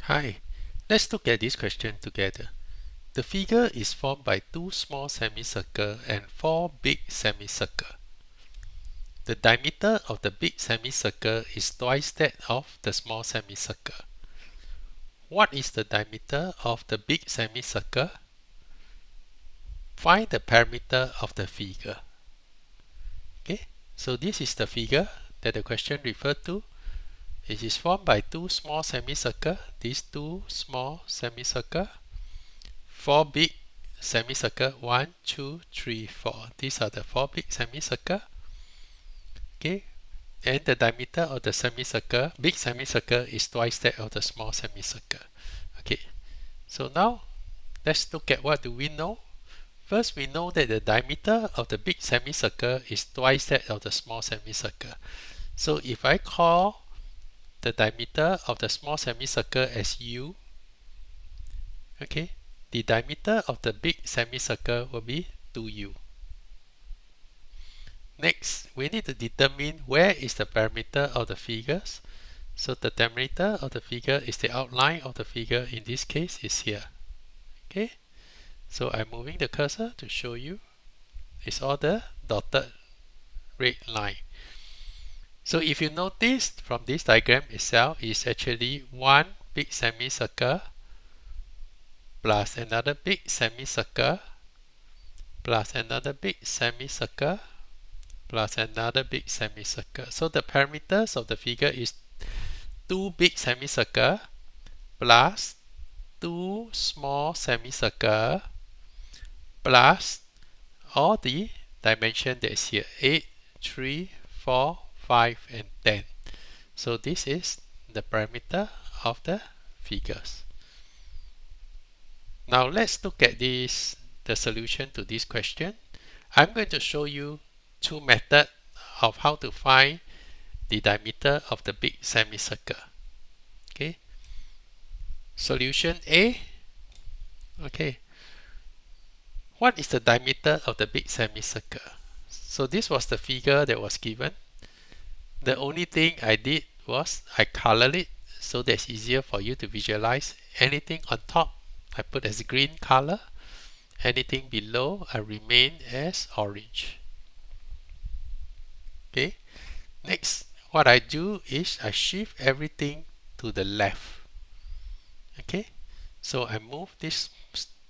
Hi, let's look at this question together. The figure is formed by two small semicircles and four big semicircles. The diameter of the big semicircle is twice that of the small semicircle. What is the diameter of the big semicircle? Find the perimeter of the figure. Okay, so this is the figure that the question referred to. It is formed by two small semicircles, these two small semicircles, four big semicircle, 1, 2, 3, 4. These are the four big semicircle. Okay, and the diameter of the semicircle, big semicircle, is twice that of the small semicircle. Okay, so now let's look at what do we know. First, we know that the diameter of the big semicircle is twice that of the small semicircle. So if I call the diameter of the small semicircle as U, okay, the diameter of the big semicircle will be 2U. Next, we need to determine where is the perimeter of the figures. So the perimeter of the figure is the outline of the figure. In this case, is here. Okay, so I'm moving the cursor to show you. It's all the dotted red line. So if you notice from this diagram itself, is actually one big semicircle plus another big semicircle plus another big semicircle plus another big semicircle. So the parameters of the figure is two big semicircle plus two small semicircle plus all the dimension that is here, 8, 3, 4, 5 and 10. So this is the parameter of the figures. Now let's look at this, the solution to this question. I'm going to show you two methods of how to find the diameter of the big semicircle. Okay. Solution A. Okay. What is the diameter of the big semicircle? So this was the figure that was given. The only thing I did was I colored it so that's easier for you to visualize. Anything on top I put as green color. Anything below I remain as orange. Okay. Next, what I do is I shift everything to the left. Okay, so I move this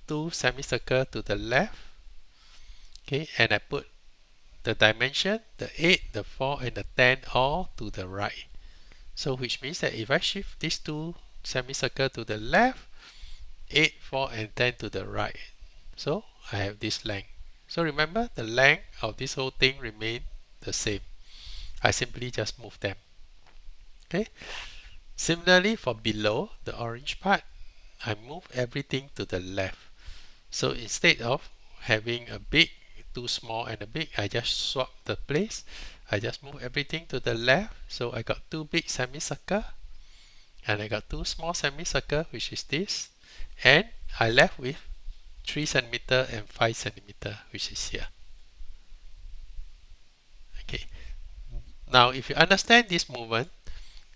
two semicircle to the left. Okay, and I put the dimension, the 8, the 4 and the 10 all to the right. So which means that if I shift these two semicircle to the left, 8, 4 and 10 to the right. So I have this length. So remember, the length of this whole thing remain the same. I simply just move them. Okay. Similarly for below the orange part, I move everything to the left. So instead of having a big, two small and a big, I just swap the place. I just move everything to the left. So I got two big semicircle and I got two small semicircle, which is this, and I left with 3 centimeter and 5 centimeter, which is here. Okay. Now if you understand this movement,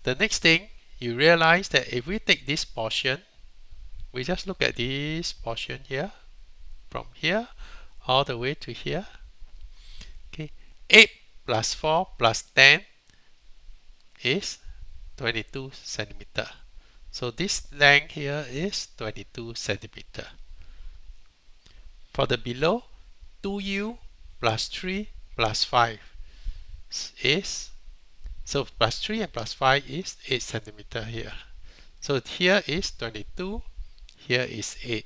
the next thing you realize that if we take this portion, we just look at this portion here, from here all the way to here. Okay, 8 plus 4 plus 10 is 22 centimeter. So this length here is 22 centimeter. For the below, 2u plus 3 plus 5 is, so plus 3 and plus 5 is 8 centimeter here. So here is 22, here is 8.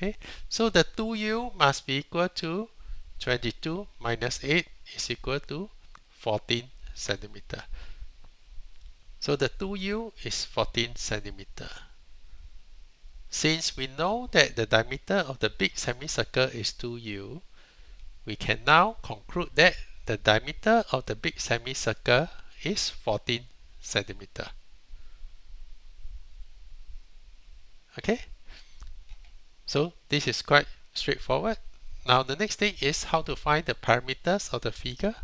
Okay, so the 2u must be equal to 22 minus 8 is equal to 14 centimeter. So the 2u is 14 centimeter. Since we know that the diameter of the big semicircle is 2u, we can now conclude that the diameter of the big semicircle is 14 centimeter. Okay, so this is quite straightforward. Now the next thing is how to find the parameters of the figure.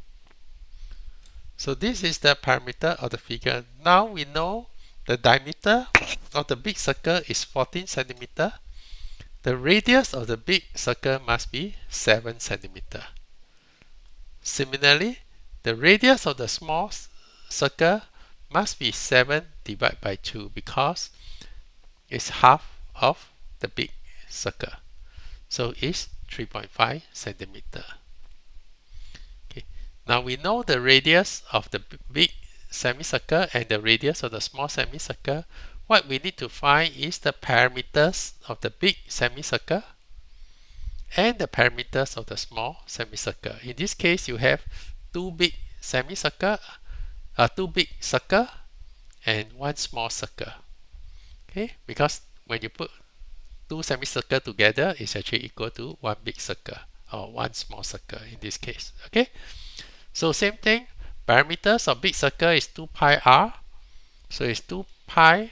So this is the parameter of the figure. Now we know the diameter of the big circle is 14 centimeter, the radius of the big circle must be 7 centimeter. Similarly, the radius of the small circle must be 7 divided by 2 because it's half of the big circle. So it's 3.5 centimeter. Okay. Now we know the radius of the big semicircle and the radius of the small semicircle. What we need to find is the parameters of the big semicircle and the parameters of the small semicircle. In this case, you have two big semicircle, two big circle and one small circle. Okay, because when you put two semicircle together, it's actually equal to one big circle or one small circle in this case. Okay, so same thing, parameters of big circle is 2 pi r. So it's 2 pi,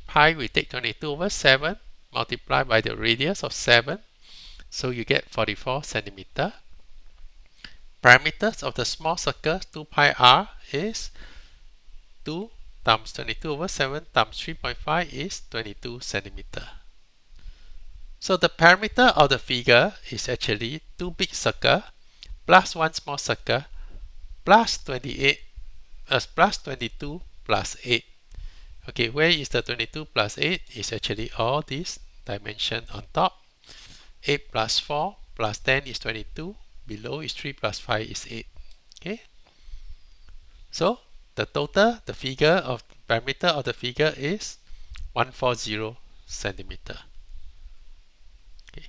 pi we take 22 over 7 multiplied by the radius of 7. So you get 44 centimeter. Parameters of the small circle 2 pi r is 2 times 22 over 7 times 3.5 is 22 centimeter. So the parameter of the figure is actually 2 big circle plus 1 small circle plus 28 plus 22 plus 8. Okay, where is the 22 plus 8? Is actually all these dimension on top. 8 plus 4 plus 10 is 22. Below is 3 plus 5 is 8. Okay. So the total, the figure of parameter of the figure is 140 centimeter. Okay.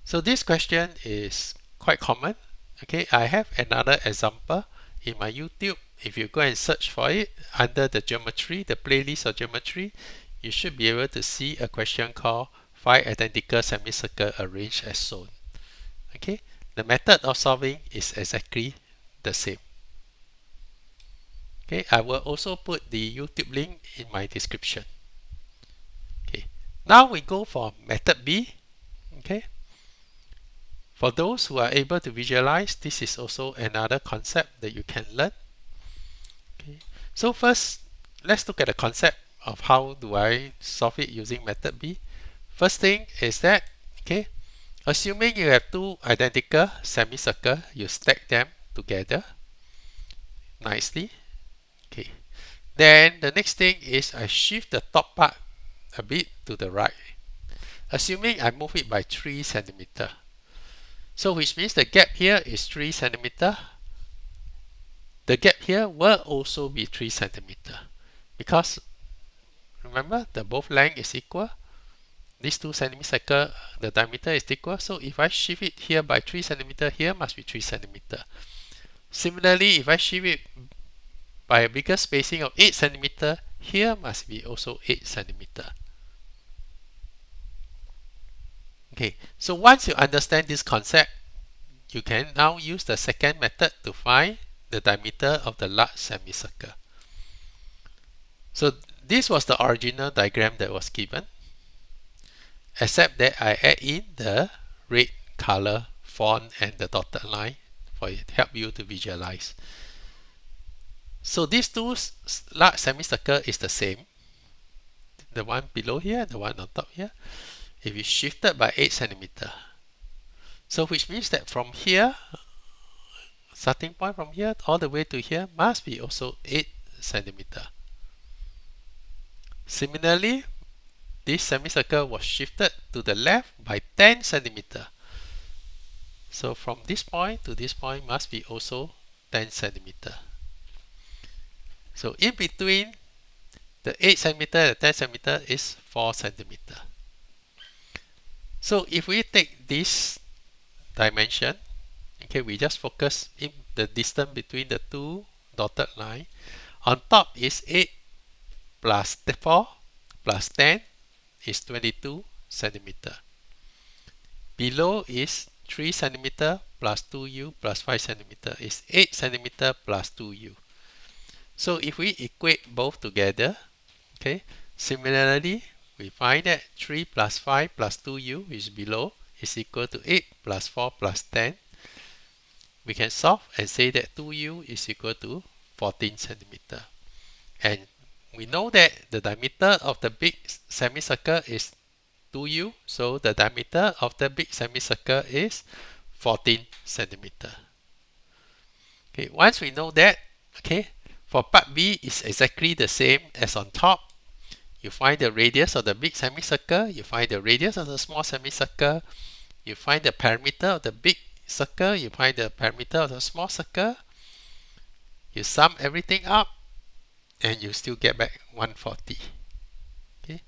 So this question is quite common. Okay, I have another example in my YouTube. If you go and search for it under the geometry, the playlist of geometry, you should be able to see a question called 5 identical semicircles arranged as shown. Okay, the method of solving is exactly the same. Okay, I will also put the YouTube link in my description. Okay, now we go for method B. Okay, for those who are able to visualize, this is also another concept that you can learn. Okay, so first, let's look at the concept of how do I solve it using method B. First thing is that, okay, assuming you have two identical semicircles, you stack them together nicely. Okay. Then the next thing is I shift the top part a bit to the right. Assuming I move it by 3 centimeter. So which means the gap here is 3 centimeter. The gap here will also be 3 centimeter. Because remember the both length is equal. These two semicircle, the diameter is equal. So if I shift it here by 3 centimeter, here must be 3 centimeter. Similarly, if I shift it by a bigger spacing of 8 centimeter, here must be also 8 centimeter. Okay, so once you understand this concept, you can now use the second method to find the diameter of the large semicircle. So this was the original diagram that was given, except that I add in the red color font and the dotted line for it to help you to visualize. So these two large semicircle is the same. The one below here, the one on top here. If you shifted by 8 centimeter. So which means that from here, starting point from here all the way to here must be also 8 centimeter. Similarly, this semicircle was shifted to the left by 10 centimeter. So from this point to this point must be also 10 centimeter. So in between the 8 centimeter and the 10 centimeter is 4 centimeter. So if we take this dimension, okay, we just focus in the distance between the two dotted line. On top is 8 plus 4 plus 10 is 22 centimeter. Below is 3 centimeter plus 2u plus 5 centimeter is 8 centimeter plus 2u. So if we equate both together, okay, similarly, we find that 3 plus 5 plus 2u is below is equal to 8 plus 4 plus 10. We can solve and say that 2u is equal to 14 centimeter. And we know that the diameter of the big semicircle is 2u, so the diameter of the big semicircle is 14 centimeter. Okay, once we know that, okay, for part B is exactly the same as on top. You find the radius of the big semicircle, you find the radius of the small semicircle, you find the perimeter of the big circle, you find the perimeter of the small circle, you sum everything up, and you still get back 140. Okay,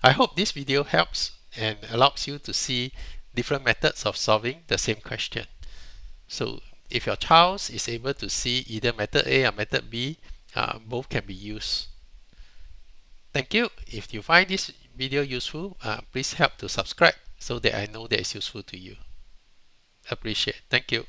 I hope this video helps and allows you to see different methods of solving the same question. So if your child is able to see either method A or method B, both can be used. Thank you. If you find this video useful, please help to subscribe so that I know that it's useful to you. Appreciate. Thank you.